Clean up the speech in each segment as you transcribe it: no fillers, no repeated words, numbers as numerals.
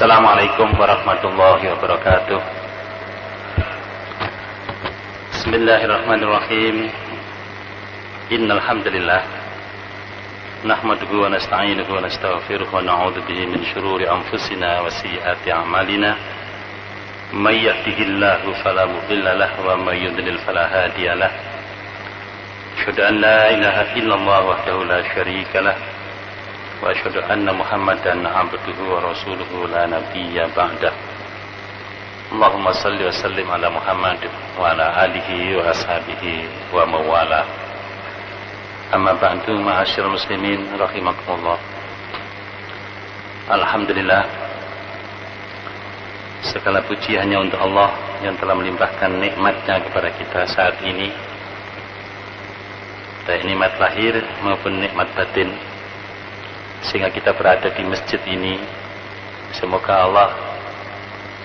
Assalamualaikum warahmatullahi wabarakatuh. Bismillahirrahmanirrahim. Innal hamdalillah nahmaduhu wa nasta'inuhu wa nastaghfiruh wa na'udzu bihi min shururi anfusina wa sayyiati a'malina. May yahdihillahu fala mudilla lahu wa may yudlil fala hadiya lahu. Asyhadu an la ilaha illallah wahdahu la syarika lahu wa asyhadu anna Muhammadan abduhu wa rasuluhu la nabiyya ba'dah. Allahumma salli wa sallim ala Muhammad wa ala alihi wa ashabihi wa mawala. Amma ba'du, ma'asyiral muslimin rahimakumullah. Alhamdulillah, segala puji hanya untuk Allah yang telah melimpahkan nikmatnya kepada kita saat ini, baik nikmat lahir maupun nikmat batin, sehingga kita berada di masjid ini. Semoga Allah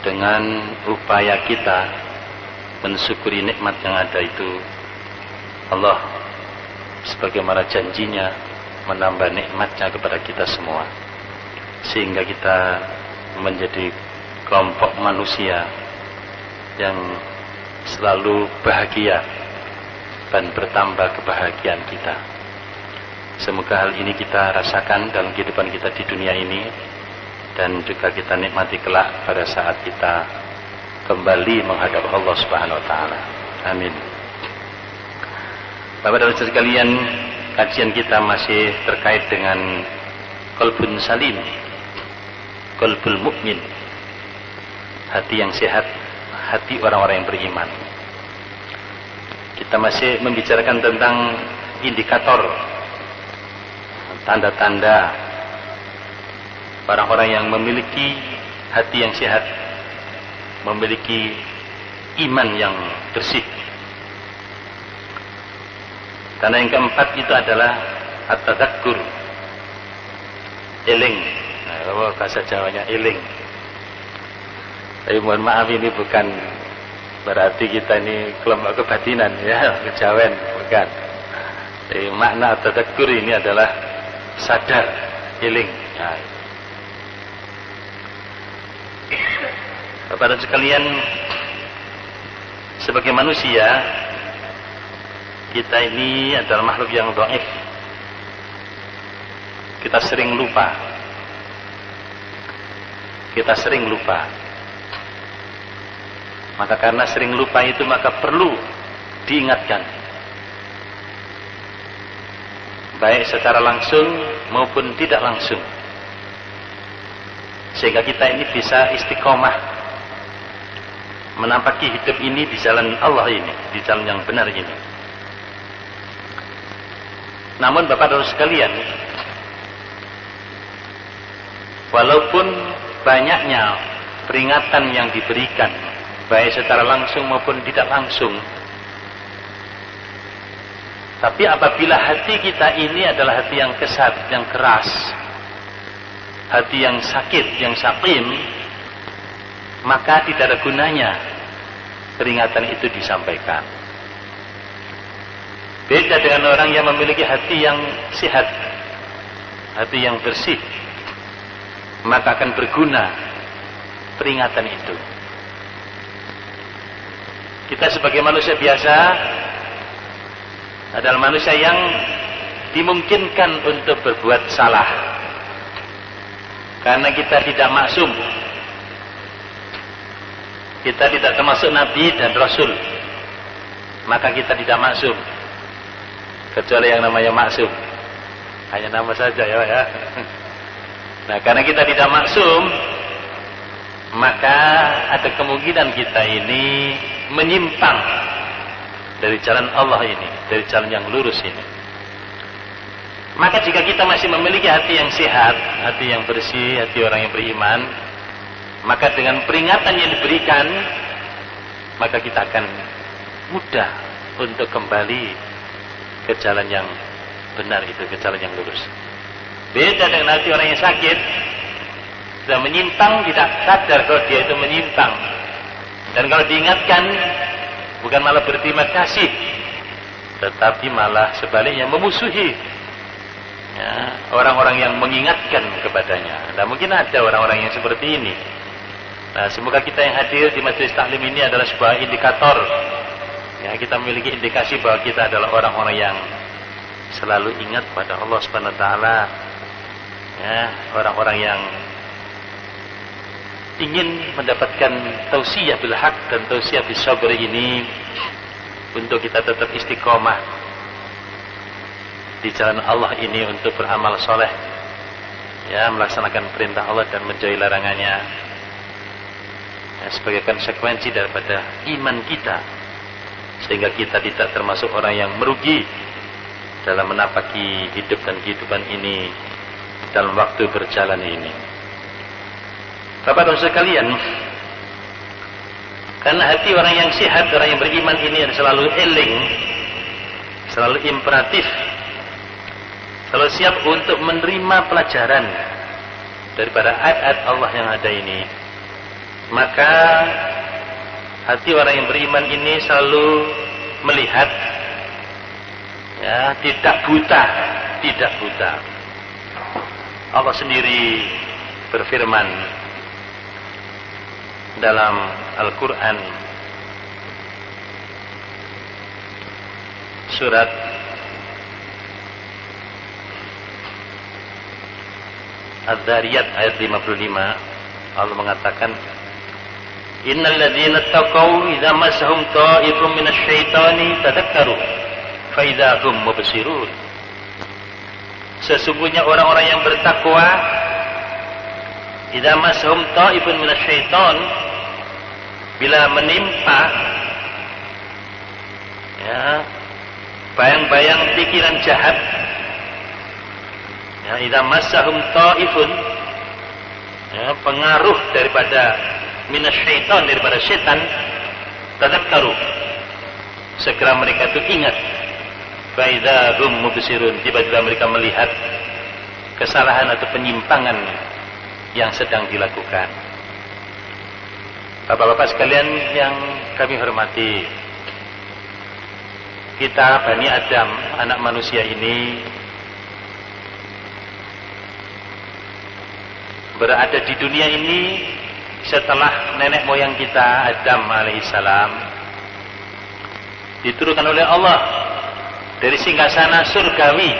dengan upaya kita mensyukuri nikmat yang ada itu, Allah sebagaimana janjinya menambah nikmatnya kepada kita semua, sehingga kita menjadi kelompok manusia yang selalu bahagia dan bertambah kebahagiaan kita. Semoga hal ini kita rasakan dalam kehidupan kita di dunia ini, dan juga kita nikmati kelak pada saat kita kembali menghadap Allah Subhanahu wa taala. Amin. Bapak dan Saudara sekalian, kajian kita masih terkait dengan qalbun salim, qalbul mukmin, hati yang sehat, hati orang-orang yang beriman. Kita masih membicarakan tentang indikator, tanda-tanda orang-orang yang memiliki hati yang sehat, memiliki iman yang bersih. Karena yang keempat itu adalah at-tadzakkur, eling. Nah, bahasa Jawanya eling. Tapi mohon maaf, ini bukan berarti kita ini kelompok kebatinan, ya, kejawen, bukan. Jadi makna at-tadzakkur ini adalah sadar, eling. Nah, Bapak dan sekalian, sebagai manusia, kita ini adalah makhluk yang dhaif. Kita sering lupa. Kita sering lupa. Maka karena sering lupa itu, maka perlu diingatkan, baik secara langsung maupun tidak langsung, sehingga kita ini bisa istiqomah menampaki hidup ini di jalan Allah ini, di jalan yang benar ini. Namun Bapak dan sekalian, walaupun banyaknya peringatan yang diberikan, baik secara langsung maupun tidak langsung, tapi apabila hati kita ini adalah hati yang kesat, yang keras, hati yang sakit, yang sakim, maka tidak ada gunanya peringatan itu disampaikan. Beda dengan orang yang memiliki hati yang sehat, hati yang bersih, maka akan berguna peringatan itu. Kita sebagai manusia biasa adalah manusia yang dimungkinkan untuk berbuat salah, karena kita tidak maksum. Kita tidak termasuk Nabi dan Rasul, maka kita tidak maksum, kecuali yang namanya maksum. Hanya nama saja, ya. Nah, karena kita tidak maksum, maka ada kemungkinan kita ini menyimpang dari jalan Allah ini, dari jalan yang lurus ini. Maka jika kita masih memiliki hati yang sehat, hati yang bersih, hati orang yang beriman, maka dengan peringatan yang diberikan, maka kita akan mudah untuk kembali ke jalan yang benar itu, ke jalan yang lurus. Beda dengan hati orang yang sakit, sudah menyimpang, tidak sadar kalau dia itu menyimpang, dan kalau diingatkan bukan malah berterima kasih, tetapi malah sebaliknya memusuhi Ya, orang-orang yang mengingatkan kepadanya. Nah, mungkin ada orang-orang yang seperti ini. Nah, semoga kita yang hadir di majelis taklim ini adalah sebuah indikator. Ya, kita memiliki indikasi bahwa kita adalah orang-orang yang selalu ingat pada Allah Subhanahu wa taala. Ya, orang-orang yang ingin mendapatkan tausiah bil haq dan tausiah bis sabr ini untuk kita tetap istiqomah di jalan Allah ini untuk beramal soleh, ya, melaksanakan perintah Allah dan menjauhi larangannya, ya, sebagai konsekuensi daripada iman kita, sehingga kita tidak termasuk orang yang merugi dalam menapaki hidup dan kehidupan ini dalam waktu berjalan ini. Bapak-bapak sekalian, karena hati orang yang sehat, orang yang beriman ini selalu eling, selalu imperatif, selalu siap untuk menerima pelajaran daripada ayat Allah yang ada ini, maka hati orang yang beriman ini selalu melihat, ya, tidak buta, tidak buta. Allah sendiri berfirman dalam Al-Quran surat Az-Zariyat ayat 55, Allah mengatakan, innal ladzina taqaw idza massahum ta'ifun minasyaitani tadakkaru fa idza hum mubsirun. Sesungguhnya orang-orang yang bertakwa, idza massahum ta'ifun minasyaitan, bila menimpa, ya, bayang-bayang pikiran jahat, ya, idza massahum ta'ifun, ya, pengaruh daripada minasyaitan, daripada setan, tadakkaru, segera mereka itu ingat, fa idza hum mubsirun, tiba-tiba mereka melihat kesalahan atau penyimpangan yang sedang dilakukan. Bapak-bapak sekalian yang kami hormati, kita Bani Adam, anak manusia ini berada di dunia ini setelah nenek moyang kita Adam alaihissalam diturunkan oleh Allah dari singgasana surgawi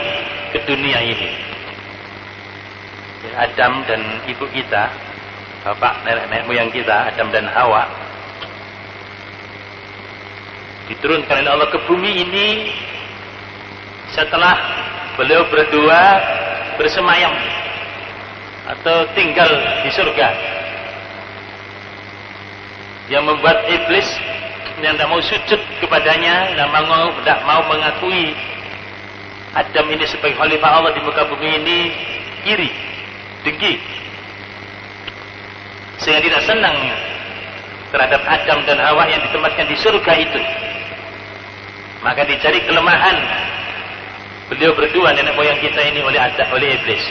ke dunia ini. Adam dan ibu kita, bapak nenek moyang kita, Adam dan Hawa, diturunkan oleh Allah ke bumi ini setelah beliau berdua bersemayam atau tinggal di surga. Yang membuat iblis yang tidak mau sujud kepadanya, tidak mau mengakui Adam ini sebagai khalifah Allah di muka bumi ini, iri, dengki, sehingga tidak senang terhadap Adam dan Hawa yang ditempatkan di surga itu. Maka dicari kelemahan beliau berdua, nenek moyang kita ini, oleh iblis.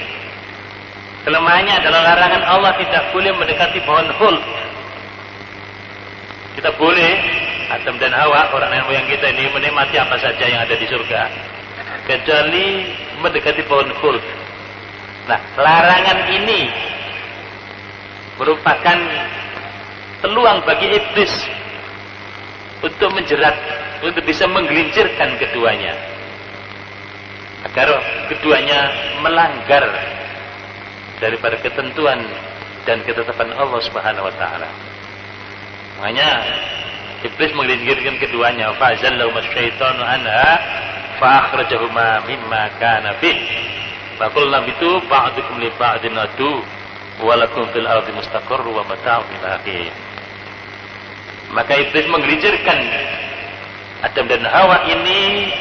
Kelemahannya adalah larangan Allah tidak boleh mendekati pohon khuld. Kita boleh, Adam dan Hawa, orang nenek moyang kita ini, menikmati apa saja yang ada di surga, kecuali mendekati pohon khuld. Nah, larangan ini merupakan peluang bagi iblis untuk menjerat, untuk bisa menggelincirkan keduanya, agar keduanya melanggar daripada ketentuan dan ketetapan Allah Subhanahu wa taala. Makanya iblis menggelincirkan keduanya, fa zallahuma syaitanu anha fa akhrajahuma mimma kana fi. Faqulna bitu ba'dukum li ba'din adu wa lakum fil ardi mustaqarrun wa mata'un ila akhir. Maka iblis menggelincirkan Adam dan Hawa ini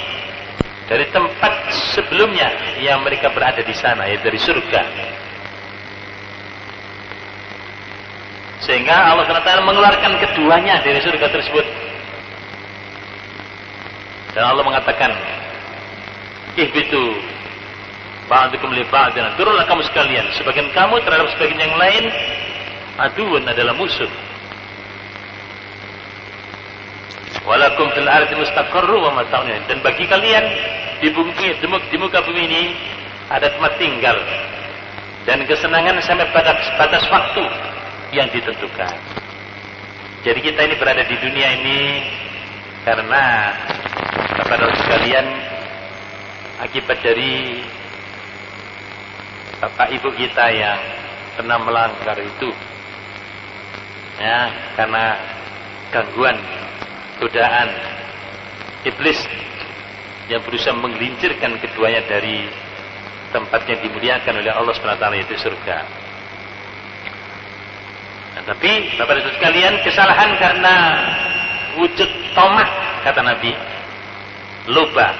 dari tempat sebelumnya yang mereka berada di sana, yaitu dari surga. Sehingga Allah SWT mengeluarkan keduanya dari surga tersebut. Dan Allah mengatakan, ihbitu ba'dukum li ba'din, turunlah kamu sekalian, sebagian kamu terhadap sebagian yang lain, aduun, adalah musuh. Walakum fil ardi mustaqarrun wa mata'un, dan bagi kalian di muka bumi ini ada tempat tinggal, dan kesenangan sampai pada batas waktu yang ditentukan. Jadi kita ini berada di dunia ini karena kepada sekalian akibat dari bapak ibu kita yang pernah melanggar itu, ya, karena gangguan, godaan iblis yang berusaha menggelincirkan keduanya dari tempat yang dimuliakan oleh Allah SWT, yaitu surga. Nah, tapi bapak ibu sekalian, kesalahan karena wujud tomak, kata Nabi, loba,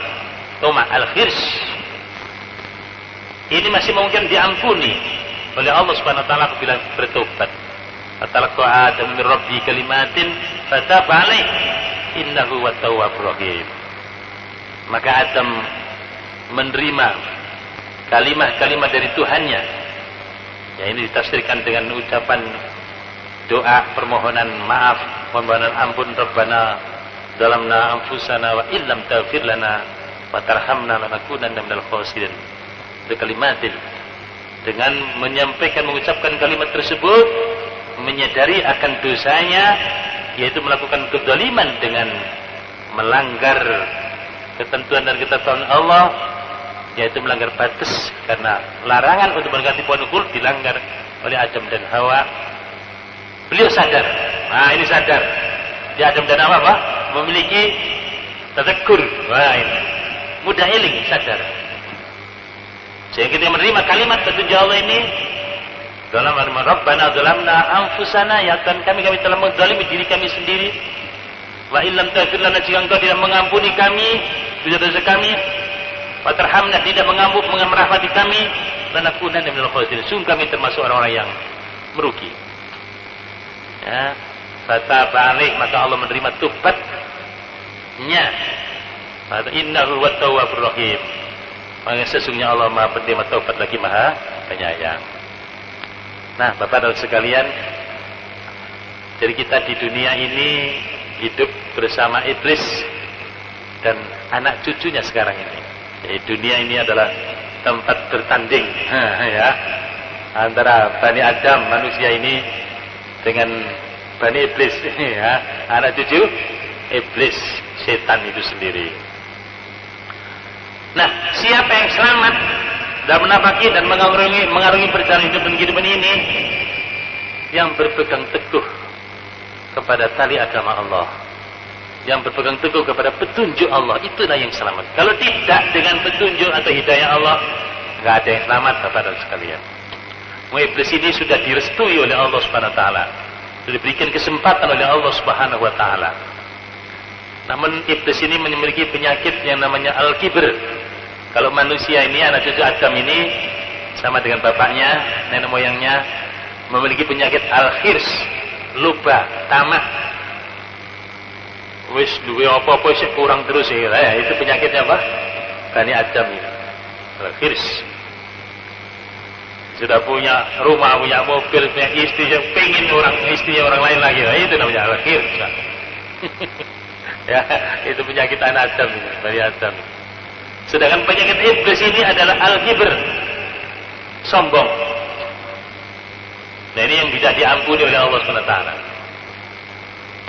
tomak, al-khirs, ini masih mungkin diampuni oleh Allah SWT apabila bertobat. Fatalaqa Adam min Rabbi kalimatin fataba alaih innahu wat-tawwabur rahim. Maka Adam menerima kalimat-kalimat dari Tuhannya. Ya, ini ditafsirkan dengan ucapan doa permohonan maaf, permohonan ampun, Rabbana zalamna anfusana wa illam taghfir lana wa tarhamna lanakunanna minal khasirin. Itu kalimatin. Dengan menyampaikan, mengucapkan kalimat tersebut, menyadari akan dosanya, yaitu melakukan kezaliman dengan melanggar ketentuan dan ketetapan Allah, yaitu melanggar batas, karena larangan untuk mendekati pohon khuld dilanggar oleh Adam dan Hawa. Beliau sadar, nah ini sadar, di Adam dan Hawa apa? Memiliki tadakkur, wah ini mudah eling, sadar. Sehingga kita menerima kalimat petunjuk Allah ini, dalam Rabbana zalamna anfusana, ya Tuhan kami telah menzalimi diri kami sendiri. Wa illam taghfir lana, jika Engkau tidak mengampuni kami dosa-dosa kami, wa tarhamna, tidak merahmati kami, lanakunanna minal khasirin, sungguh kami termasuk orang-orang yang merugi. Ya, fataba alaih, maka Allah menerima tobatnya. Innahu wat-tawwabur rahim. Maka sesungguhnya Allah Maha Penerima taubat lagi Maha Penyayang. Nah, Bapak dan sekalian, jadi kita di dunia ini hidup bersama iblis dan anak cucunya sekarang ini. Jadi dunia ini adalah tempat bertanding, ya, antara Bani Adam manusia ini dengan Bani Iblis, ya, anak cucu iblis, setan itu sendiri. Nah, siapa yang selamat dan menapaki dan mengarungi perjalanan hidup dan kehidupan ini? Yang berpegang teguh kepada tali agama Allah, yang berpegang teguh kepada petunjuk Allah, itulah yang selamat. Kalau tidak dengan petunjuk atau hidayah Allah, nggak ada yang selamat, Bapak dan sekalian. Iblis ini sudah direstui oleh Allah Subhanahu Wa Taala, sudah diberikan kesempatan oleh Allah Subhanahu Wa Taala. Namun iblis ini memiliki penyakit yang namanya al-kibr. Kalau manusia ini, anak cucu Adam ini, sama dengan bapaknya, nenek moyangnya, memiliki penyakit al-khirs, lupa, tamak. Wis duwe apa-apa sih kurang terus ya. Itu penyakitnya apa? Bani Adam ini. Al-khirs. Sudah punya rumah, punya mobil, punya istri, yang pengen istrinya orang lain lagi. Itu namanya al-khirs. Ya, itu penyakit anak Adam ini, Bani Adam. Sedangkan penyakit iblis ini adalah al-kibr, sombong. Nah, ini yang tidak diampuni oleh Allah SWT.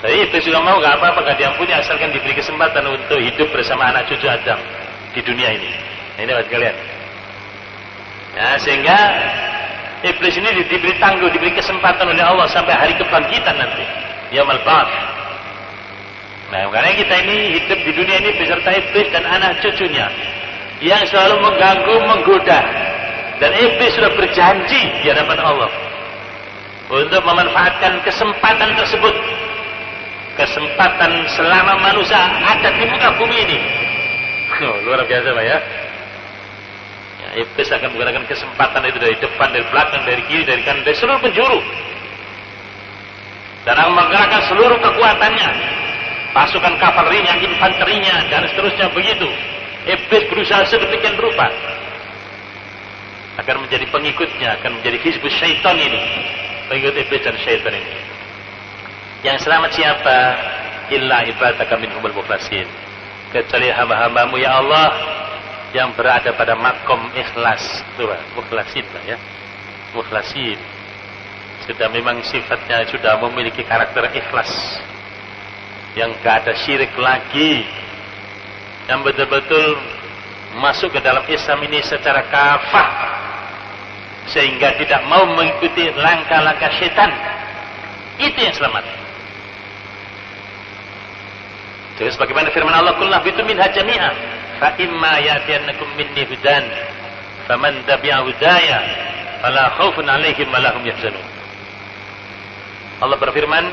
Jadi iblis juga mau, gak apa-apa, gak diampuni asalkan diberi kesempatan untuk hidup bersama anak cucu Adam di dunia ini. Nah, ini buat kalian. Nah, sehingga iblis ini diberi tangguh, diberi kesempatan oleh Allah sampai hari kebangkitan nanti, yaumul ba'ts. Nah, karena kita ini hidup di dunia ini beserta iblis dan anak cucunya yang selalu mengganggu, menggoda. Dan iblis sudah berjanji di hadapan Allah untuk memanfaatkan kesempatan tersebut, kesempatan selama manusia ada di muka bumi ini. Luar biasa Pak ya. Iblis akan menggunakan kesempatan itu dari depan, dari belakang, dari kiri, dari kanan, dari seluruh penjuru, dan akan menggerakkan seluruh kekuatannya, pasukan kavalernya, infanterinya, dan seterusnya begitu. Iblis berusaha sedemikian rupa agar menjadi pengikutnya, akan menjadi hizbus syaitan ini, pengikut iblis dan syaitan ini. Yang selamat siapa? Illa ibadaka minhumul mukhlasin, kecuali hamba-hambamu ya Allah yang berada pada makom ikhlas. Tuh, mukhlasin ya. Mukhlasin. Sudah memang sifatnya sudah memiliki karakter ikhlas. Yang gak ada syirik lagi. Yang betul-betul masuk ke dalam Islam ini secara kafah. Sehingga tidak mau mengikuti langkah-langkah syaitan. Itu yang selamat. Jadi sebagaimana firman Allah, "Qul bitu minha jami'a, fa imma ya'tiyannakum minni hudan, faman tabi'a hudaya, fala khaufun 'alaihim wa la hum yahzanun." Allah berfirman,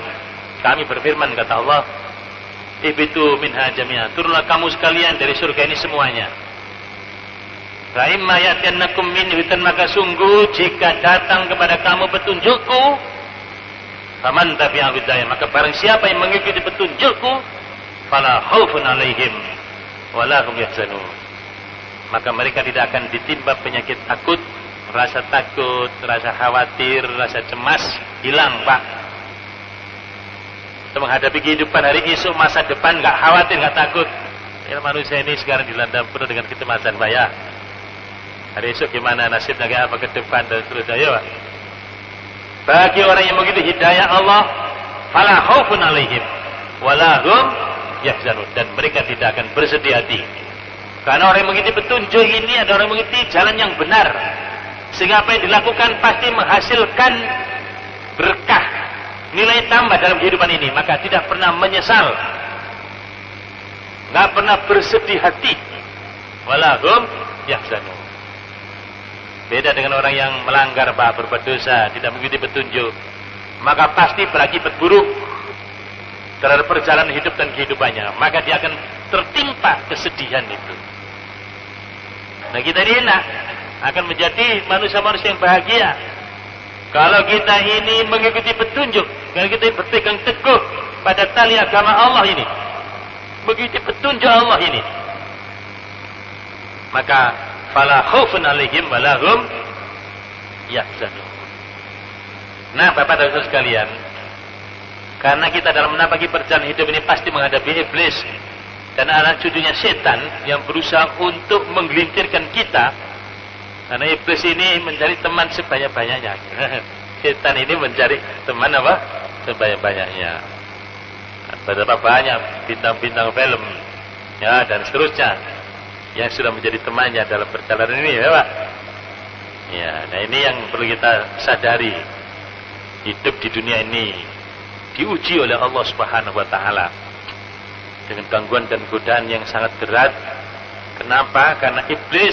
kami berfirman kata Allah, "Ibitu minha jami'a." Turunlah kamu sekalian dari surga ini semuanya. Fa imma ya'tiyannakum minni hudan, maka sungguh jika datang kepada kamu petunjukku, faman tabi'a hudaya, maka barang siapa yang mengikuti petunjukku, fala khaufun 'alaihim wa la hum yahzanun, maka mereka tidak akan ditimpa penyakit akut, rasa takut, rasa khawatir, rasa cemas hilang, Pak. Kita menghadapi kehidupan hari esok, masa depan, nggak khawatir, nggak takut. Ya, manusia ini sekarang dilanda penuh dengan kecemasan, Pak ya. Hari esok gimana nasibnya, kayak apa ke depan dan seterusnya, ya, Pak. Bagi orang yang begitu hidayah Allah, fala khaufun 'alaihim wa la hum yahzanun, dan mereka tidak akan bersedih hati. Karena orang yang mengikuti petunjuk ini adalah orang yang mengikuti jalan yang benar, sehingga apa yang dilakukan pasti menghasilkan berkah, nilai tambah dalam kehidupan ini, maka tidak pernah menyesal, nggak pernah bersedih hati. Walahum yahzanun. Beda dengan orang yang melanggar, Pak, berbuat dosa, tidak mengikuti petunjuk, maka pasti berakibat buruk terhadap perjalanan hidup dan kehidupannya, maka dia akan tertimpa kesedihan itu. Nah, kita ini enak, akan menjadi manusia-manusia yang bahagia kalau kita ini mengikuti petunjuk, kalau kita berpegang teguh pada tali agama Allah ini, mengikuti petunjuk Allah ini, maka fala khaufun 'alaihim wa la hum yahzanun. Nah, Bapak dan Saudara sekalian, karena kita dalam menapaki perjalanan hidup ini pasti menghadapi iblis dan anak cucunya setan yang berusaha untuk menggelincirkan kita. Karena iblis ini mencari teman sebanyak-banyaknya. Setan ini mencari teman apa? Sebanyak-banyaknya. Betapa banyak bintang-bintang film, ya, dan seterusnya yang sudah menjadi temannya dalam perjalanan ini, ya, Pak. Ya, nah ini yang perlu kita sadari. Hidup di dunia ini diuji oleh Allah Subhanahu wa taala dengan gangguan dan godaan yang sangat berat. Kenapa? Karena iblis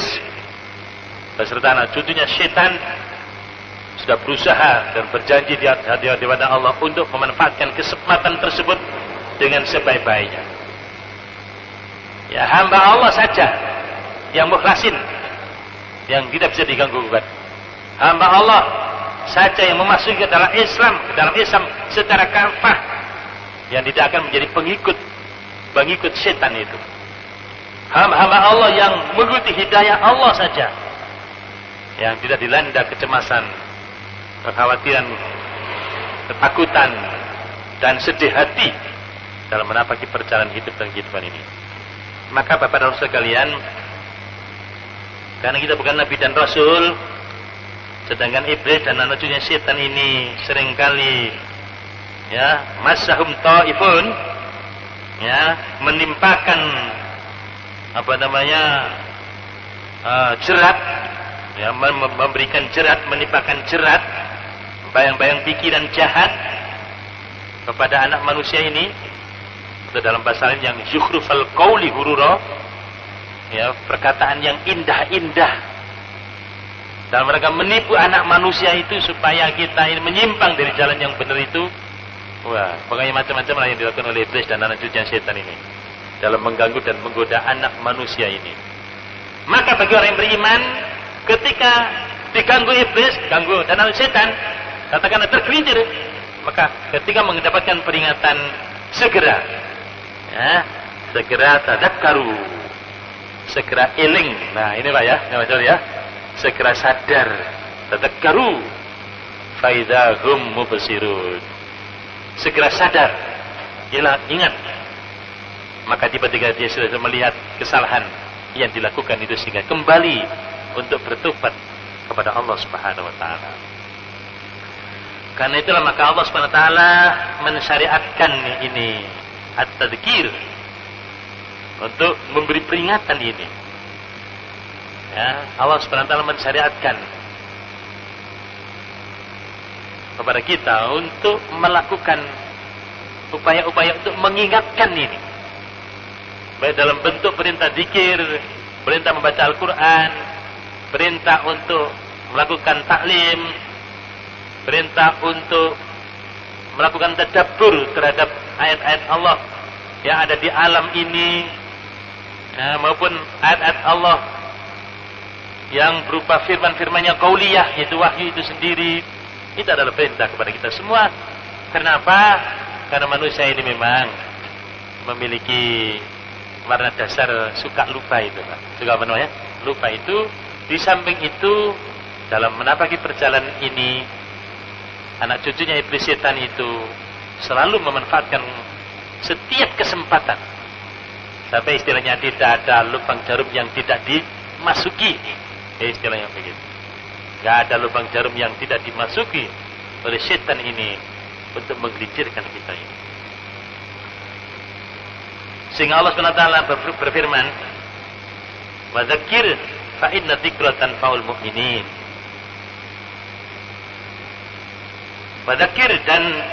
beserta anak cucunya setan sudah berusaha dan berjanji di hadapan Allah untuk memanfaatkan kesempatan tersebut dengan sebaik-baiknya. Ya, hamba Allah saja yang mukhlasin, yang tidak bisa diganggu-gugat. Hamba Allah saja yang memasuki ke dalam Islam, secara kafah, yang tidak akan menjadi pengikut setan itu. Hamba Allah yang mengikuti hidayah Allah saja, yang tidak dilanda kecemasan, kekhawatiran, ketakutan, dan sedih hati dalam menapaki perjalanan hidup dan kehidupan ini. Maka Bapak dan Saudara sekalian, karena kita bukan Nabi dan Rasul, sedangkan iblis dan anak cucunya setan ini seringkali, ya, masahum ta'ifun, ya, menimpakan jerat, ya, memberikan jerat, menimpakan jerat, bayang-bayang pikiran jahat kepada anak manusia ini. Itu dalam bahasa lain yang zukhrufal qauli hurura, ya, perkataan yang indah-indah dalam mereka menipu anak manusia itu supaya kita ini menyimpang dari jalan yang benar itu. Wah, pokoknya macam-macam lah yang dilakukan oleh iblis dan anak cucu setan ini dalam mengganggu dan menggoda anak manusia ini. Maka bagi orang yang beriman, ketika diganggu iblis, ganggu dan anak setan, katakanlah tergelincir, maka ketika mendapatkan peringatan, segera, ya, segera tadakkaru, segera eling. Nah, ini Pak ya, ya, segera sadar, tadakkaru, faidahum mubsirun. Segera sadar, ingat. Maka tiba-tiba dia sudah melihat kesalahan yang dilakukan itu sehingga kembali untuk bertobat kepada Allah Subhanahu wa taala. Karena itulah maka Allah Subhanahu wa taala mensyariatkan ini at-tadzkir untuk memberi peringatan ini. Ya, Allah Subhanahu wa taala mensyariatkan kepada kita untuk melakukan upaya-upaya untuk mengingatkan ini. Baik dalam bentuk perintah zikir, perintah membaca Al-Quran, perintah untuk melakukan taklim, perintah untuk melakukan tadabbur terhadap ayat-ayat Allah yang ada di alam ini, ya, maupun ayat-ayat Allah yang berupa firman-firmannya qauliyah, yaitu wahyu itu sendiri. Itu adalah perintah kepada kita semua. Kenapa? Karena manusia ini memang memiliki warna dasar suka lupa itu, Pak. Suka apa namanya? Lupa itu. Di samping itu, dalam menapaki perjalanan ini, anak cucunya iblis setan itu selalu memanfaatkan setiap kesempatan. Sampai istilahnya tidak ada lubang jarum yang tidak dimasuki. Istilahnya begitu. Tidak ada lubang jarum yang tidak dimasuki oleh setan ini untuk menggelincirkan kita ini. Sehingga Allah SWT berfirman, "Wa dzakir fa inna dzikra tanfa'ul mu'minin." Wa dzakir, dan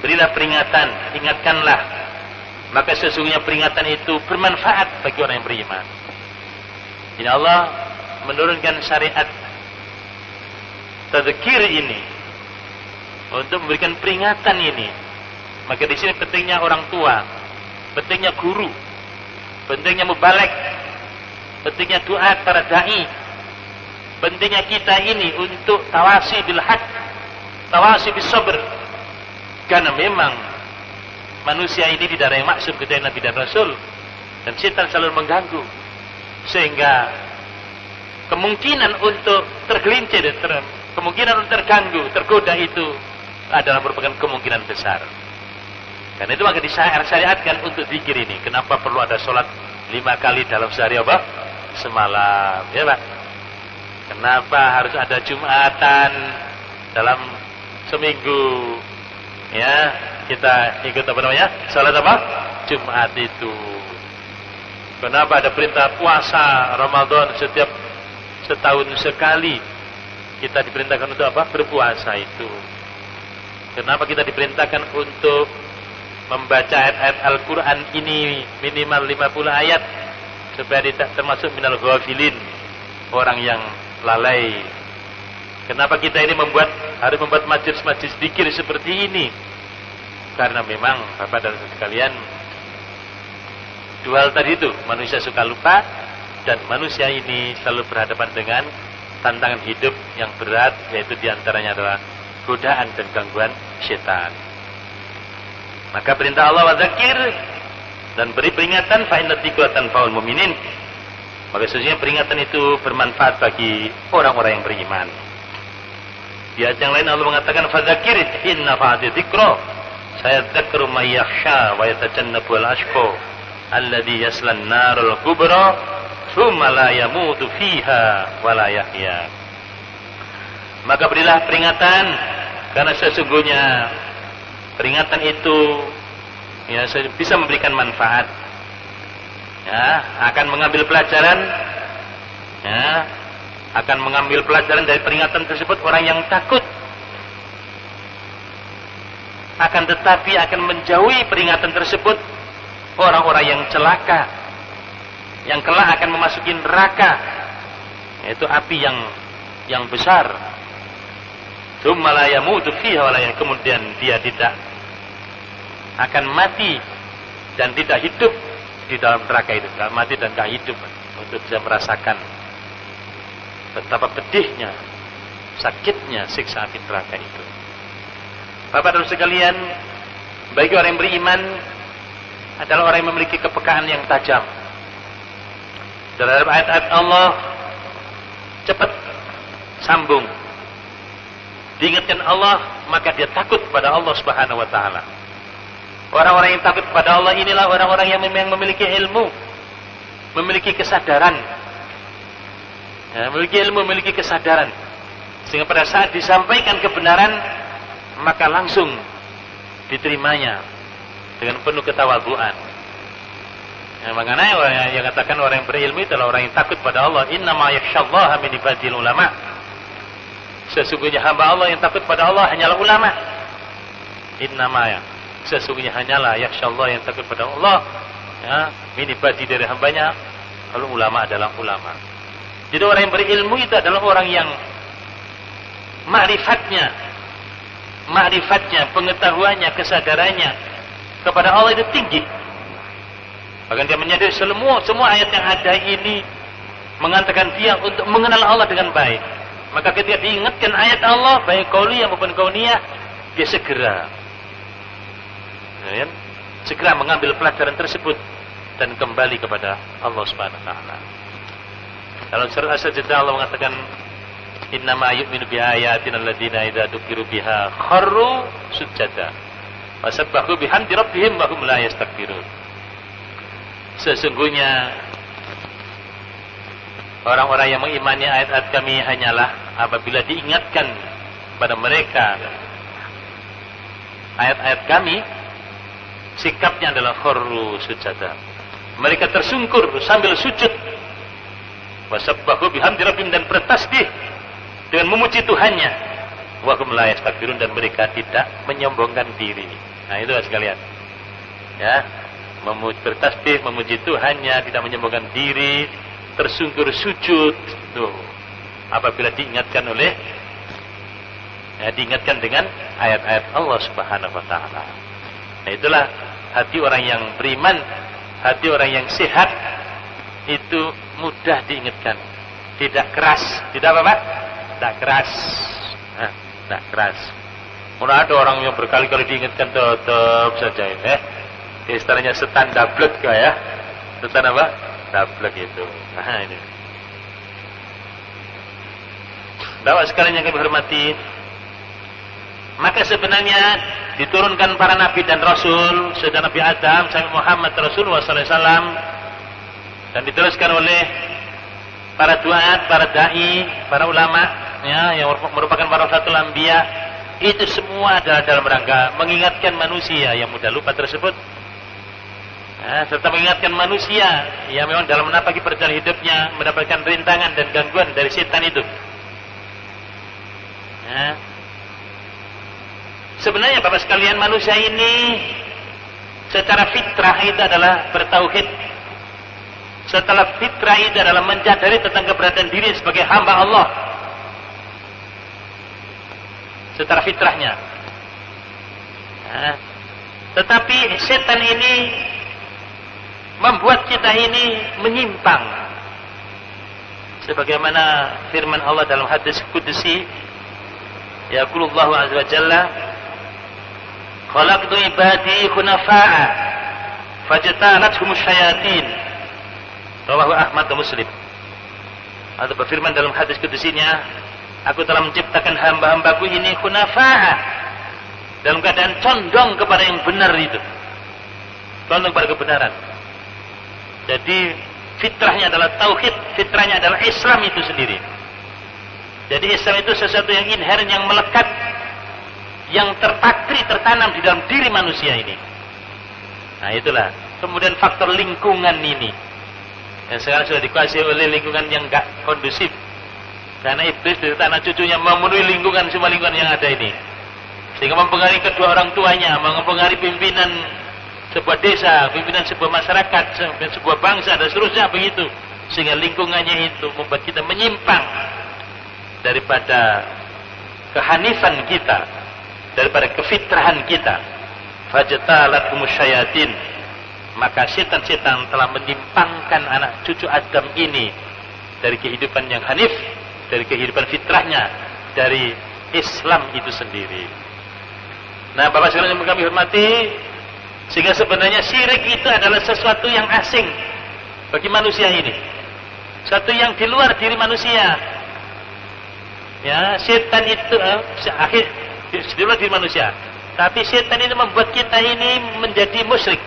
berilah peringatan, ingatkanlah, maka sesungguhnya peringatan itu bermanfaat bagi orang yang beriman. Ini Allah menurunkan syariat tadzkir ini untuk memberikan peringatan ini. Maka di sini pentingnya orang tua, pentingnya guru, pentingnya mubaligh, pentingnya doa para dai, pentingnya kita ini untuk tawasi bil haq, tawasi bis sabr. Karena memang manusia ini tidak ada yang maksum kecuali Nabi dan Rasul, dan setan selalu mengganggu, sehingga kemungkinan untuk tergelincir, kemungkinan untuk terganggu, tergoda itu adalah merupakan kemungkinan besar. Karena itu maka disyariatkan untuk zikir ini. Kenapa perlu ada sholat 5 kali dalam sehari apa? Semalam, ya Pak. Kenapa harus ada Jumatan dalam seminggu? Ya, kita ikut apa namanya? Sholat apa? Jumat itu. Kenapa ada perintah puasa Ramadan setiap setahun sekali? Kita diperintahkan untuk apa? Berpuasa itu. Kenapa kita diperintahkan untuk membaca ayat-ayat Al-Quran ini minimal 50 ayat supaya tidak termasuk minal ghafilin, orang yang lalai. Kenapa kita ini harus membuat majlis-majlis zikir seperti ini? Karena memang Bapak dan sekalian, dua hal tadi itu, manusia suka lupa dan manusia ini selalu berhadapan dengan tantangan hidup yang berat, yaitu diantaranya adalah godaan dan gangguan setan. Maka perintah Allah wa dzakir, dan beri peringatan, fa inna dzikra tanfa'ul mu'minin. Maka sesungguhnya peringatan itu bermanfaat bagi orang-orang yang beriman. Di ayat yang lain Allah mengatakan, fa dzakir inna fa'ati dzikra sayadzakkaru may yakhsha wa yatajannabuhal ashqa alladzi yaslan narul kubra tsumma la yamutu fiha wa la yahya. Maka berilah peringatan, karena sesungguhnya peringatan itu ya bisa memberikan manfaat. Ya, akan mengambil pelajaran, ya, akan mengambil pelajaran dari peringatan tersebut orang yang takut. Akan tetapi akan menjauhi peringatan tersebut orang-orang yang celaka, yang kelak akan memasuki neraka, yaitu api yang besar. Tsumma la yamutu fiha wa la yahya, kemudian dia tidak akan mati dan tidak hidup di dalam neraka itu. Tidak mati dan tidak hidup untuk bisa merasakan betapa pedihnya, sakitnya siksa api neraka itu. Bapak dan sekalian, bagi orang yang beriman adalah orang yang memiliki kepekaan yang tajam terhadap ayat-ayat Allah, cepat sambung. Diingatkan Allah, maka dia takut pada Allah Subhanahu wa taala. Orang-orang yang takut pada Allah inilah orang-orang yang memang memiliki ilmu. memiliki kesadaran. Ya, memiliki ilmu, memiliki kesadaran. Sehingga pada saat disampaikan kebenaran, maka langsung diterimanya dengan penuh ketawadhuan. Ya, makanya orang yang katakan orang yang berilmu itu adalah orang yang takut pada Allah. Innama yakhsyallaha min ibadil ulama. Sesungguhnya hamba Allah yang takut pada Allah hanyalah ulama. Innama ya. Sesungguhnya hanyalah yakhsyallah yang takut pada Allah. Ya, min ibadi dari hambanya. Kalau ulama adalah ulama. Jadi orang yang berilmu itu adalah orang yang ma'rifatnya, pengetahuannya, kesadarannya kepada Allah itu tinggi. Bahkan dia menyadari semua ayat yang ada ini mengatakan dia untuk mengenal Allah dengan baik. Maka ketika diingatkan ayat Allah, baik qauliyah maupun kauniyah, dia segera mengambil pelajaran tersebut dan kembali kepada Allah Subhanahu wa taala. Dalam surat As-Sajdah Allah mengatakan, innama yu'minu bi ayatina alladziina idza dzukiru biha kharru sujada fasabbahu bihamdi rabbihim wa hum la yastakbirun. Sesungguhnya orang-orang yang mengimani ayat-ayat kami hanyalah apabila diingatkan pada mereka ayat-ayat kami, sikapnya adalah kharru sujada. Mereka tersungkur sambil sujud. Wasabbahu bihamdi rabbihim, dan bertasbih dengan memuji Tuhannya. Wa hum la yastakbirun, dan mereka tidak menyombongkan diri. Nah, itu sekalian. Ya, bertasbih, memuji Tuhannya, tidak menyombongkan diri, tersungkur sujud. Tuh. Apabila diingatkan diingatkan dengan ayat-ayat Allah Subhanahu wa taala. Nah, itulah hati orang yang beriman, hati orang yang sehat itu mudah diingatkan, tidak keras, tidak apa Pak? Tidak keras, tidak keras. Mana ada orang yang berkali-kali diingatkan tetap saja, istilahnya setan dablek ya, setan apa? Dablek itu. Nah ini. Bapak sekalian yang kami hormati, maka sebenarnya diturunkan para nabi dan rasul sejak Nabi Adam sampai Muhammad Rasulullah SAW, dan diteruskan oleh para duat, para dai, para ulama, ya, yang merupakan warasatul anbiya. Itu semua adalah dalam rangka mengingatkan manusia yang mudah lupa tersebut, serta mengingatkan manusia yang memang dalam menapaki perjalanan hidupnya mendapatkan rintangan dan gangguan dari setan itu. Sebenarnya Bapak sekalian, manusia ini secara fitrah itu adalah bertauhid. Setelah fitrah itu adalah menyadari tentang keberadaan diri sebagai hamba Allah. Secara fitrahnya. Tetapi setan ini membuat kita ini menyimpang. Sebagaimana firman Allah dalam hadis qudsi, yaqulullahu azza wa jalla, khalaqtu ibadi khunafa'a fajtalathum syayatin. Rawahu Ahmad dan Muslim. Ada berfirman dalam hadis qudsinya, aku telah menciptakan hamba-hambaku ini khunafa'a, dalam keadaan condong kepada yang benar itu. Condong kepada kebenaran. Jadi fitrahnya adalah tauhid, fitrahnya adalah Islam itu sendiri. Jadi Islam itu sesuatu yang inherent, yang melekat, yang terpatri, tertanam di dalam diri manusia ini. Nah itulah. Kemudian faktor lingkungan ini, yang sekarang sudah dikuasai oleh lingkungan yang enggak kondusif. Karena iblis dari anak cucunya memenuhi lingkungan, semua lingkungan yang ada ini. Sehingga mempengaruhi kedua orang tuanya, mempengaruhi pimpinan sebuah desa, pimpinan sebuah masyarakat, sebuah bangsa, dan seterusnya begitu. Sehingga lingkungannya itu membuat kita menyimpang daripada kehanifan kita, daripada kefitrahan kita. Fajtalathum syayatin, maka setan-setan telah menyimpangkan anak cucu Adam ini dari kehidupan yang hanif, dari kehidupan fitrahnya, dari Islam itu sendiri. Nah, Bapak sekalian yang kami hormati, sehingga sebenarnya syirik itu adalah sesuatu yang asing bagi manusia ini, sesuatu yang di luar diri manusia. Ya, setan itu di luar diri manusia. Tapi setan itu membuat kita ini menjadi musyrik,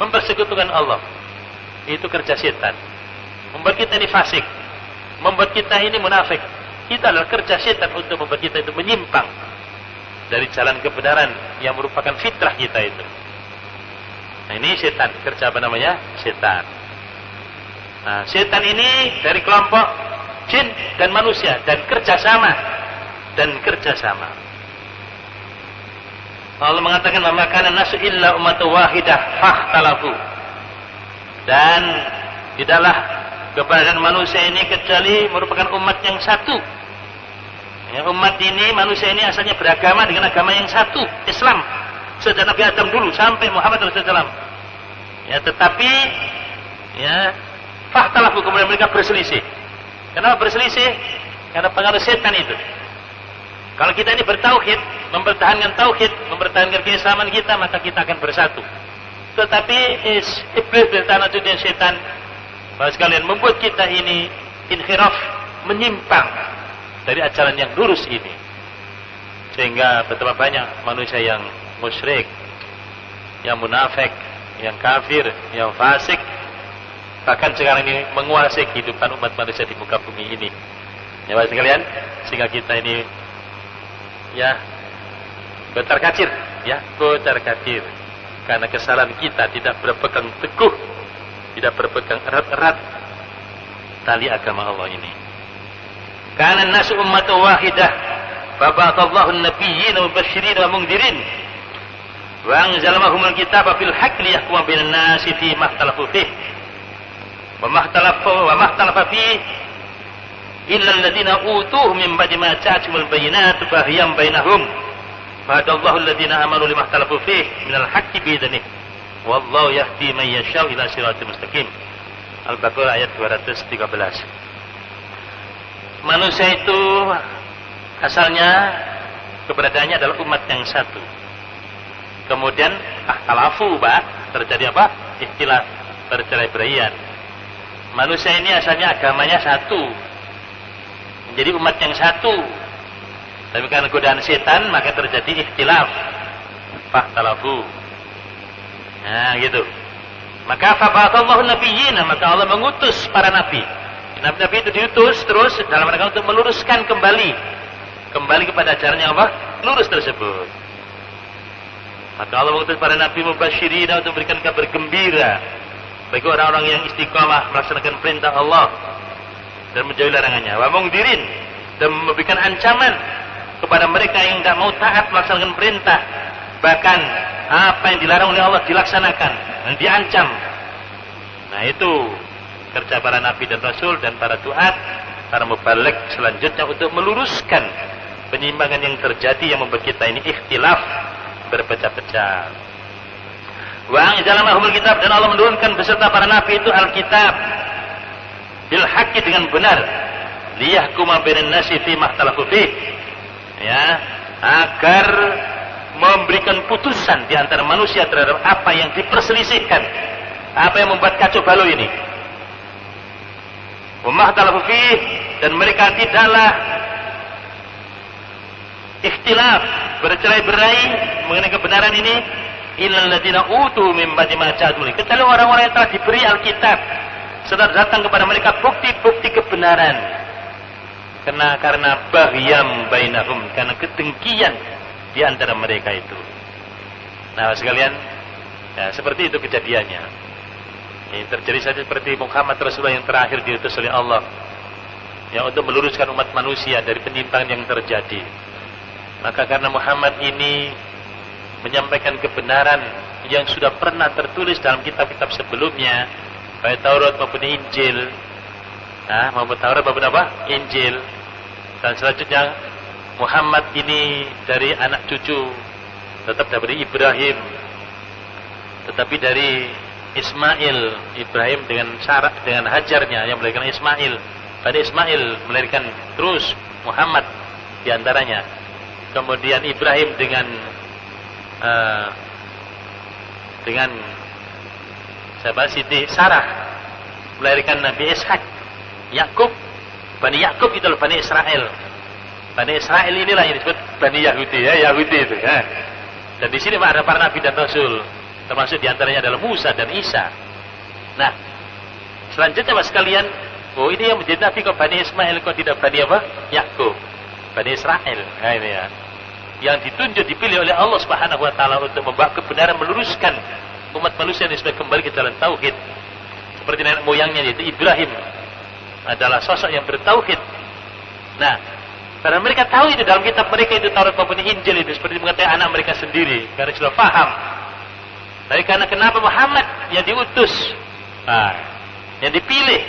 mempersekutukan Allah. Itu kerja setan. membuat kita ini fasik, membuat kita ini munafik. Kita adalah kerja setan untuk membuat kita itu menyimpang dari jalan kebenaran yang merupakan fitrah kita itu. Nah, ini setan, kerja apa namanya? Setan. Nah, setan ini dari kelompok jin dan manusia dan kerjasama. Allah mengatakan, "Wa ma kana nasu illa ummatan wahidah fahtalafu." Dan tidaklah keberadaan manusia ini kecuali merupakan umat yang satu. Ya, umat ini, manusia ini asalnya beragama dengan agama yang satu, Islam. Sejak Nabi Adam dulu sampai Muhammad SAW. Ya, tetapi ya, fahtalafu, kemudian mereka berselisih. Kenapa berselisih? Karena pengaruh setan itu. Kalau kita ini bertauhid, mempertahankan tauhid, mempertahankan keislaman kita, maka kita akan bersatu. Tetapi iblis dan tanah dan setan, bahwa sekalian membuat kita ini inhiraf, menyimpang dari ajaran yang lurus ini. Sehingga betapa banyak manusia yang musyrik, yang munafik, yang kafir, yang fasik, bahkan sekarang ini menguasai kehidupan umat manusia di muka bumi ini. Ya, Bapak sekalian, sehingga kita ini ya kocar-kacir, karena kesalahan kita tidak berpegang teguh, tidak berpegang erat-erat tali agama Allah ini. Kana an-nasu ummatan wahidah fa ba'athallahu an-nabiyyina mubasysyirin wa mundhirin wa anzala ma'ahumul kitaba bil haqqi liyahkuma bainan nasi fi ma ikhtalafu fihi wa ma ikhtalafa fihi illa alladziina utuhu min ba'di ma ja'atuhumul bayyinatu baghyan bainahum fahadallahu alladziina aamanu lima ikhtalafu fihi minal haqqi bi idnihi wallahu yahdi man yasha'u ila siratal mustaqim. Al-Baqarah ayat 213. Manusia itu asalnya keberadaannya adalah umat yang satu. Kemudian akhtalafu, terjadi apa? Ikhtilaf, percerai-beraian. Manusia ini asalnya agamanya satu, menjadi umat yang satu. Tapi karena godaan setan maka terjadi ikhtilaf, fakhtalafu. Nah, gitu. Maka faba'athallahu nabiyyina, maka Allah mengutus para nabi. Nabi-nabi itu diutus terus dalam rangka untuk meluruskan kembali kepada ajaran yang Allah lurus tersebut. Maka Allah mengutus para nabi mubasysyirin untuk memberikan kabar gembira bagi orang-orang yang istiqamah melaksanakan perintah Allah dan menjauhi larangannya. Wa mundhirin, dan memberikan ancaman kepada mereka yang tidak mau taat melaksanakan perintah, bahkan apa yang dilarang oleh Allah dilaksanakan dan diancam. Nah, itu kerja para nabi dan rasul dan para duat, para mubaligh selanjutnya untuk meluruskan penyimpangan yang terjadi yang membuat kita ini ikhtilaf, berpecah-pecah. Wa anzala ma'ahumul kitab, dan Allah menurunkan beserta para nabi itu alkitab bil haqqi, dengan benar, liyahkuma bainan nasi fi ma ikhtalafu fihi, ya, agar memberikan putusan di antara manusia terhadap apa yang diperselisihkan, apa yang membuat kacau balau ini. Wa ma ikhtalafu fihi, dan mereka tidaklah ikhtilaf, bercerai-berai mengenai kebenaran ini, illal ladzina utu min ba'di ma ja'atuhum, kecuali orang-orang yang telah diberi Alkitab setelah datang kepada mereka bukti-bukti kebenaran. Karena baghyam bainahum, karena kedengkian di antara mereka itu. Nah, sekalian, ya, seperti itu kejadiannya. Ini terjadi saja seperti Muhammad Rasulullah yang terakhir diutus oleh Allah, yang untuk meluruskan umat manusia dari penyimpangan yang terjadi. Maka karena Muhammad ini menyampaikan kebenaran yang sudah pernah tertulis dalam kitab-kitab sebelumnya, baik Taurat maupun Injil, maupun Taurat maupun apa? Injil. Dan selanjutnya Muhammad ini dari anak cucu tetap dari Ibrahim, tetapi dari Ismail, Ibrahim dengan Sarah, dengan Hajarnya yang melahirkan Ismail. Pada Ismail melahirkan terus Muhammad diantaranya. Kemudian Ibrahim dengan Siti Sarah melahirkan Nabi Ishak. Yakub, Bani Yakub itu Bani Israel. Bani Israel inilah yang disebut Bani Yahudi, ya, Yahudi itu. Ya. Dan di sini ada para nabi dan rasul, termasuk diantaranya adalah Musa dan Isa. Nah, Selanjutnya Mas sekalian, oh ini yang menjadi nabi kok Bani Ismail, kok tidak Bani apa? Yakub, Bani Israel. Nah ini ya, yang ditunjuk dipilih oleh Allah Subhanahu Wa Taala untuk membawa kebenaran, meluruskan umat manusia ini supaya kembali ke jalan tauhid. Seperti nenek moyangnya yaitu Ibrahim adalah sosok yang bertauhid. Nah, karena mereka tahu itu dalam kitab mereka itu Taurat maupun Injil itu seperti mengatakan anak mereka sendiri, karena sudah paham. Tapi karena kenapa Muhammad yang diutus, nah, yang dipilih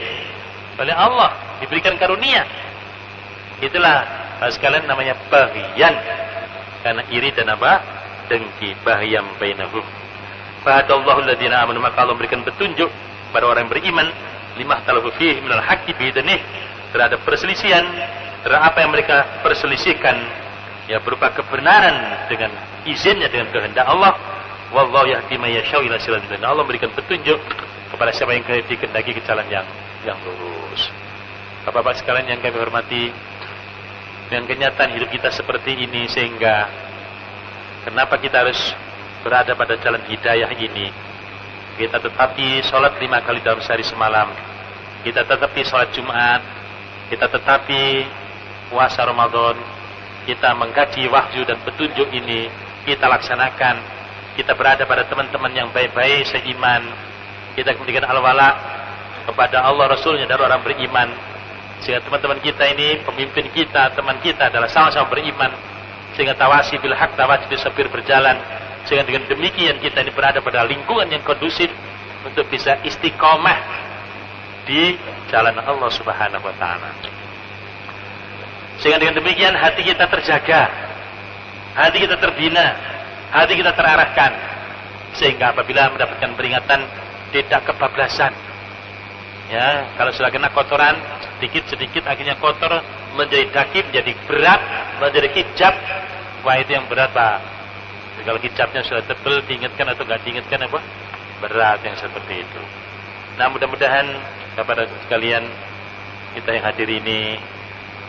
oleh Allah, diberikan karunia, itulah sekalian namanya baghyan, karena iri dan apa? Dengki. Bahyam bainahum. Fahadallahu alladziina aamanu, maka Allah memberikan petunjuk pada orang yang beriman, lima ikhtalafu fihi minal haqqi biidnih, terhadap perselisihan, terhadap apa yang mereka perselisihkan, ya berupa kebenaran dengan izinnya, dengan kehendak Allah. Wallahu yahdi may yasha'u ila siratal mustaqim. Allah memberikan petunjuk kepada siapa yang dikehendaki ke jalan yang lurus. Bapak-bapak sekalian yang kami hormati, dengan kenyataan hidup kita seperti ini, sehingga kenapa kita harus berada pada jalan hidayah ini? Kita tetapi sholat 5 kali dalam sehari semalam, kita tetapi sholat Jumat, kita tetapi puasa Ramadan, kita mengkaji wahyu dan petunjuk ini, kita laksanakan, kita berada pada teman-teman yang baik-baik seiman, kita memberikan al-wala kepada Allah Rasulnya dan orang beriman, sehingga teman-teman kita ini, pemimpin kita, teman kita adalah sama-sama beriman, sehingga tawasi bil haq, tawasi bil sabir berjalan, sehingga dengan demikian kita ini berada pada lingkungan yang kondusif untuk bisa istiqomah di jalan Allah Subhanahu Wa Taala. Sehingga dengan demikian hati kita terjaga, hati kita terbina, hati kita terarahkan, sehingga apabila mendapatkan peringatan tidak kebablasan. Ya, kalau sudah kena kotoran sedikit-sedikit akhirnya kotor menjadi daging, menjadi berat, menjadi hijab. Wah, itu yang berat, Pak. Kalau hijabnya sudah tebal, diingatkan atau nggak diingatkan apa? Berat yang seperti itu. Nah, mudah-mudahan kepada sekalian, kita yang hadir ini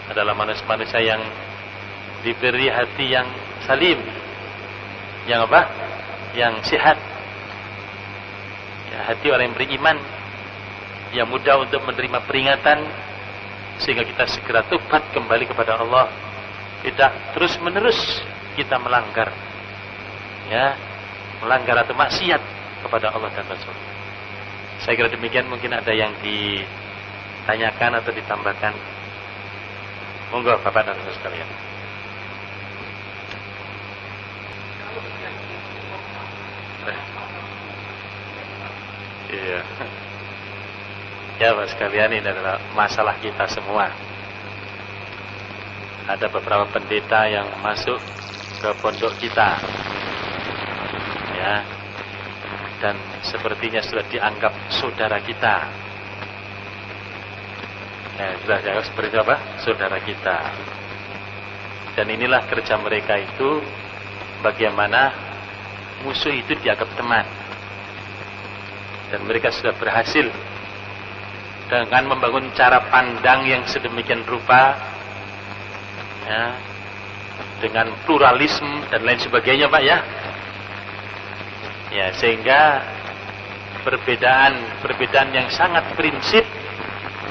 adalah manusia-manusia yang diberi hati yang salim, yang apa? Yang sehat. Ya, hati orang yang beriman, yang mudah untuk menerima peringatan, sehingga kita segera tobat kembali kepada Allah, tidak terus-menerus kita melanggar, ya, melanggar atau maksiat kepada Allah dan Rasul. Saya kira demikian. Mungkin ada yang ditanyakan atau ditambahkan. Monggo Bapak dan Ibu sekalian. Iya. Ya Bapak sekalian, ini adalah masalah kita semua. Ada beberapa pendeta yang masuk ke pondok kita, ya, dan sepertinya sudah dianggap saudara kita. Ya, sudah dianggap seperti apa? Saudara kita. Dan inilah kerja mereka itu, bagaimana musuh itu dianggap teman. Dan mereka sudah berhasil dengan membangun cara pandang yang sedemikian rupa, ya, dengan pluralisme dan lain sebagainya, Pak, ya. Ya, sehingga perbedaan yang sangat prinsip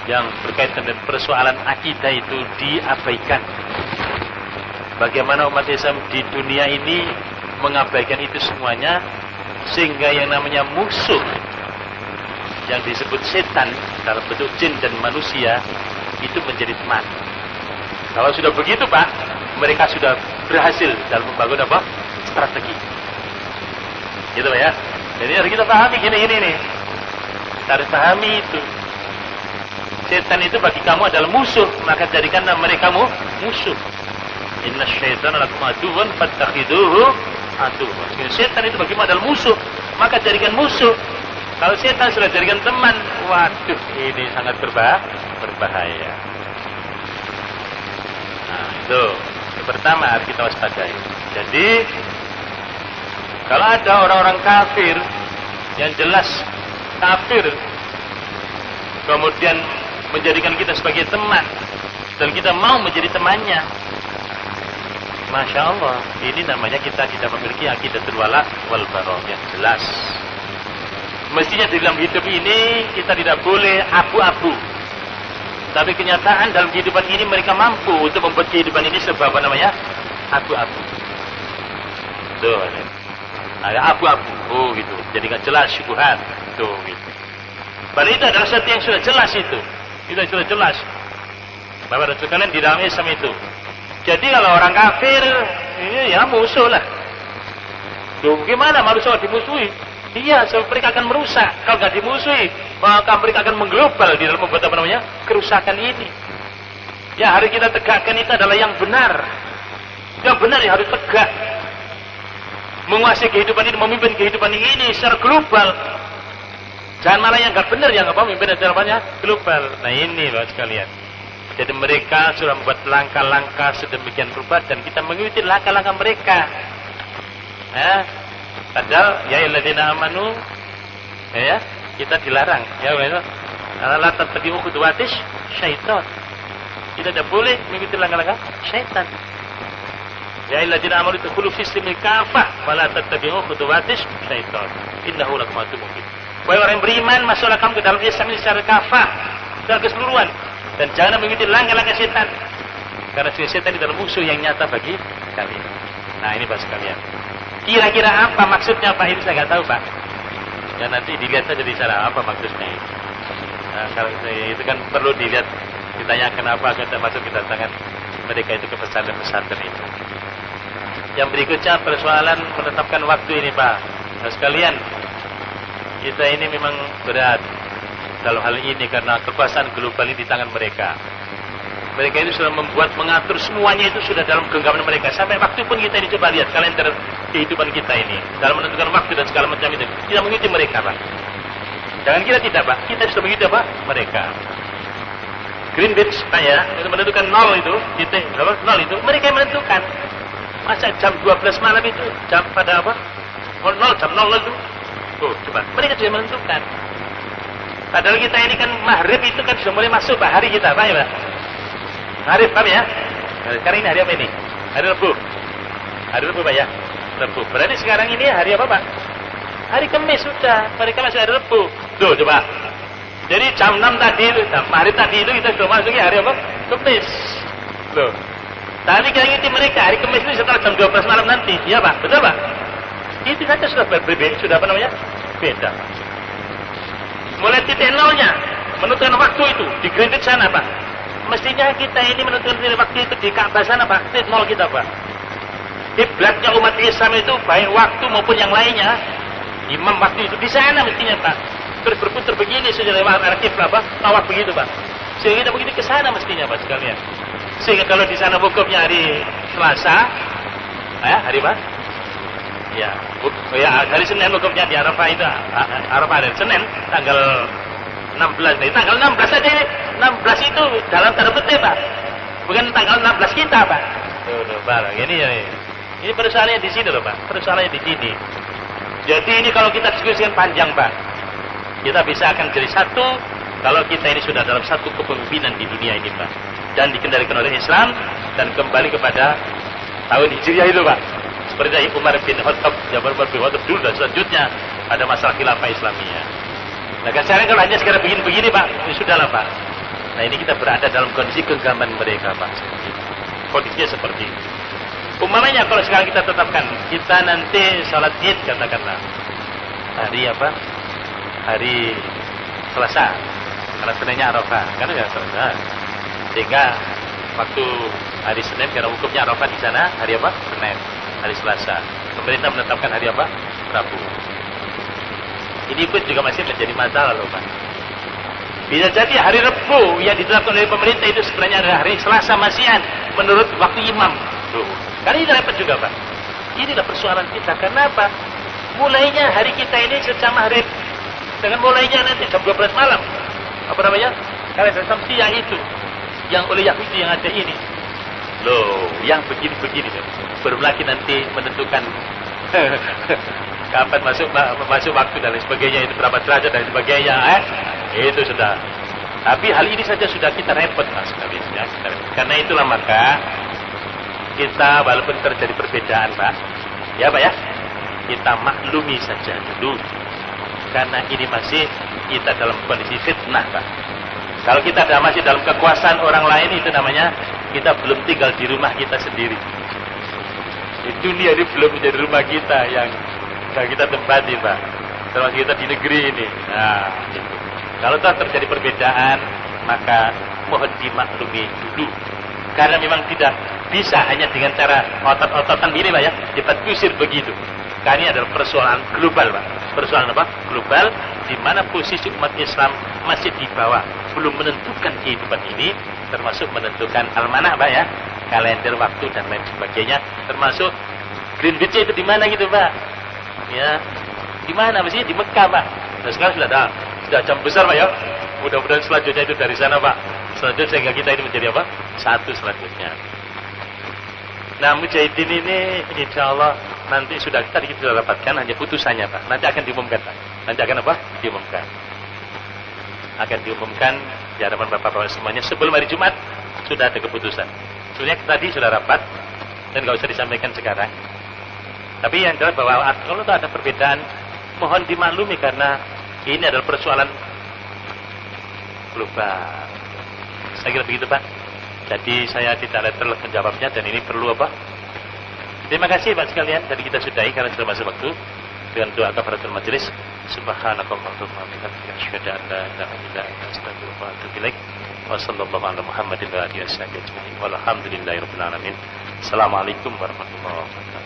yang berkaitan dengan persoalan akidah itu diabaikan. Bagaimana umat Islam di dunia ini mengabaikan itu semuanya, sehingga yang namanya musuh yang disebut setan dalam bentuk jin dan manusia itu menjadi teman. Kalau sudah begitu, Pak, mereka sudah berhasil dalam membangun apa? Strategi. Gitu, Pak, ya. Jadi harus kita pahami gini nih. Kita harus pahami itu. Setan itu bagi kamu adalah musuh, maka jadikanlah mereka musuh. Inna syaitana lakum aduwwan fattakhiduhu aduwwan. Setan itu bagimu adalah musuh, maka jadikan musuh. Kalau setan sudah jadikan teman, waduh, ini sangat berbahaya. Nah, itu yang pertama harus kita waspadai. Jadi, kalau ada orang-orang kafir yang jelas kafir, kemudian menjadikan kita sebagai teman, dan kita mau menjadi temannya, Masya Allah, ini namanya kita tidak memiliki akidatul wala wal bara yang jelas. Mestinya di dalam hidup ini kita tidak boleh abu-abu. Tapi kenyataan dalam kehidupan ini mereka mampu untuk membuat kehidupan ini serba apa namanya? Abu-abu. Tuh, ada abu-abu. Oh gitu. Jadi nggak jelas syubhat. Tuh gitu. Padahal itu adalah sesuatu yang sudah jelas itu. Itu sudah jelas. Bapak dan sekalian di dalam Islam itu. Jadi kalau orang kafir, ya musuh lah. Loh, gimana manusia dimusuhi? Iya, sebab mereka akan merusak. Kalau nggak dimusuhi, maka mereka akan mengglobal di dalam membuat apa namanya? Kerusakan ini. Ya, harus kita tegakkan itu adalah yang benar. Yang benar yang harus tegak. Menguasai kehidupan ini, memimpin kehidupan ini secara global. Jangan malah yang nggak benar yang apa memimpin secara global. Nah ini loh sekalian. Jadi mereka sudah membuat langkah-langkah sedemikian rupa dan kita mengikuti langkah-langkah mereka. Padahal ya alladzina amanu ya kita dilarang ya la tattabi'u khutuwatis syaitan. Kita tidak boleh mengikuti langkah-langkah syaitan. Ya alladzina amanu tadkhulu fi silmi kafah wa la tattabi'u khutuwatis syaitan. Innahu lakum aduwwun mubin. Wahai orang beriman, masuklah kamu ke dalam Islam ini secara kafah, secara keseluruhan, dan jangan mengikuti langkah-langkah setan. Karena setan itu adalah musuh yang nyata bagi kalian. Nah ini bahasa kalian. Kira-kira apa maksudnya Pak? Ini saya nggak tahu Pak. Ya nanti dilihat saja di sana apa maksudnya itu. Nah, kalau itu kan perlu dilihat, ditanyakan apa kita masuk kedatangan mereka itu ke pesantren-pesantren itu. Yang berikutnya persoalan menetapkan waktu ini Pak. Nah, sekalian, kita ini memang berat dalam hal ini karena kekuasaan global ini di tangan mereka. Mereka itu sudah mengatur semuanya itu sudah dalam genggaman mereka. Sampai waktu pun kita ini coba lihat kalender kehidupan kita ini dalam menentukan waktu dan segala macam itu. Kita mengikuti mereka Pak. Jangan kira tidak Pak. Kita sudah mengikuti apa? Mereka. Greenwich ya, itu menentukan 0 itu, titik berapa? 0 itu. Mereka yang menentukan. Masa jam 12 malam itu jam pada apa? 0 jam 0 itu. Oh, coba. Mereka sudah menentukan. Padahal kita ini kan maghrib itu kan sudah mulai masuk Pak hari kita, Pak ya Pak. Maghrib Pak ya. Sekarang ini hari apa ini? Hari Rabu. Hari Rabu Pak ya. Rabu. Berarti sekarang ini hari apa Pak? Hari Kamis sudah. Mereka masih hari Rabu. Tuh coba. Jadi jam 6 tadi itu, maghrib tadi itu kita sudah masuk hari apa? Kamis. Loh. Tadi kita ikuti mereka hari Kamis itu setelah jam 12 malam nanti. Iya Pak, betul Pak? Itu saja sudah berbeda, sudah apa namanya? Beda. Mulai titik nolnya, menentukan waktu itu di Greenwich sana Pak. Mestinya kita ini menentukan waktu itu di Ka'bah sana Pak, titik nol kita Pak. Kiblatnya umat Islam itu baik waktu maupun yang lainnya, imam waktu itu di sana mestinya Pak. Terus berputar begini saja lewat arah kiblat Pak, tawaf begitu Pak. Sehingga kita begitu ke sana mestinya Pak sekalian. Sehingga kalau di sana wukufnya hari Selasa, hari apa? Ya, hari Senin wukufnya di Arafah itu, Arafah hari Senin tanggal 16. Nih, tanggal 16 saja, 16 itu dalam tanda petik Pak, bukan tanggal 16 kita Pak. Tuh Pak, ini persoalannya di sini loh Pak, persoalannya di sini. Jadi ini kalau kita diskusikan panjang Pak, kita bisa akan jadi satu kalau kita ini sudah dalam satu kepemimpinan di dunia ini Pak, dan dikendalikan oleh Islam dan kembali kepada tahun Hijriah itu Pak. Seperti dari Umar bin Khattab, Umar bin Khattab dulu dan selanjutnya ada masalah khilafah Islamiyah. Nah kan sekarang kalau hanya sekarang begini-begini Pak, ya sudahlah Pak. Nah ini kita berada dalam kondisi genggaman mereka Pak. Kondisinya seperti itu. Umpamanya kalau sekarang kita tetapkan, kita nanti sholat Id katakanlah hari apa? Hari Selasa. Karena Seninnya Arafah, kan enggak Selasa. Sehingga waktu hari Senin karena hukumnya Arafah di sana hari apa? Senin. Hari Selasa. Pemerintah menetapkan hari apa? Rabu. Ini pun juga masih menjadi masalah loh Pak. Bisa jadi hari Rabu yang ditetapkan oleh pemerintah itu sebenarnya adalah hari Selasa Masian menurut waktu imam. Tuh. Karena ini repot juga Pak. Inilah persoalan kita. Kenapa? Mulainya hari kita ini sejak maghrib. Dengan mulainya nanti jam 12 malam. Apa namanya? Kalender Syamsiah itu. Yang oleh Yahudi yang ada ini. Loh, yang begini-begini. Belum lagi nanti menentukan kapan masuk waktu dan lain sebagainya. Itu berapa derajat dan sebagainya. Itu sudah. Tapi hal ini saja sudah kita repot Mas. Ya, karena itulah maka kita walaupun terjadi perbedaan Pak, ya Pak ya, kita maklumi saja dulu. Karena ini masih kita dalam kondisi fitnah, Pak. Kalau kita masih dalam kekuasaan orang lain, itu namanya kita belum tinggal di rumah kita sendiri. Di dunia ini belum menjadi rumah kita yang kita tempati, Pak. Termasuk kita di negeri ini. Nah, gitu. Kalau terjadi perbedaan, maka mohon dimaklumi dulu. Karena memang tidak bisa hanya dengan cara otot-ototan ini, Pak, ya. Cepat kusir begitu. Karena ini adalah persoalan global, Pak. Persoalan apa? Global, di mana posisi umat Islam masih di bawah, belum menentukan kehidupan ini, termasuk menentukan almanah, Pak, ya. Kalender waktu dan lain sebagainya, termasuk Greenwich itu di mana gitu, Pak? Ya, di mana mesti di Mekah, Pak. Nah, sekarang sudah jam besar, Pak, ya. Mudah-mudahan selanjutnya itu dari sana, Pak. Selanjutnya sehingga kita ini menjadi apa? Satu selanjutnya. Nah, Mujahidin ini insya Allah nanti sudah kita sudah dapatkan hanya putusannya, Pak. Nanti akan diumumkan, Pak. Nanti akan apa? Diumumkan. Akan diumumkan di hadapan Bapak-Bapak semuanya sebelum hari Jumat sudah ada keputusan. Sebenarnya tadi sudah rapat dan nggak usah disampaikan sekarang. Tapi yang jelas bahwa kalau ada perbedaan, mohon dimaklumi karena ini adalah persoalan global. Saya kira begitu, Pak. Jadi saya tidak letterlek menjawabnya dan ini perlu apa? Terima kasih, Pak sekalian. Jadi kita sudahi karena sudah masuk waktu dengan doa kafaratul majelis. Subhanakallahumma wa bihamdika asyhadu an la ilaha illa anta astaghfiruka wa atubu ilaik. Wa sallallahu ala Muhammadin wa alihi wasallam. Walhamdulillahirabbil alamin. Assalamualaikum warahmatullahi wabarakatuh.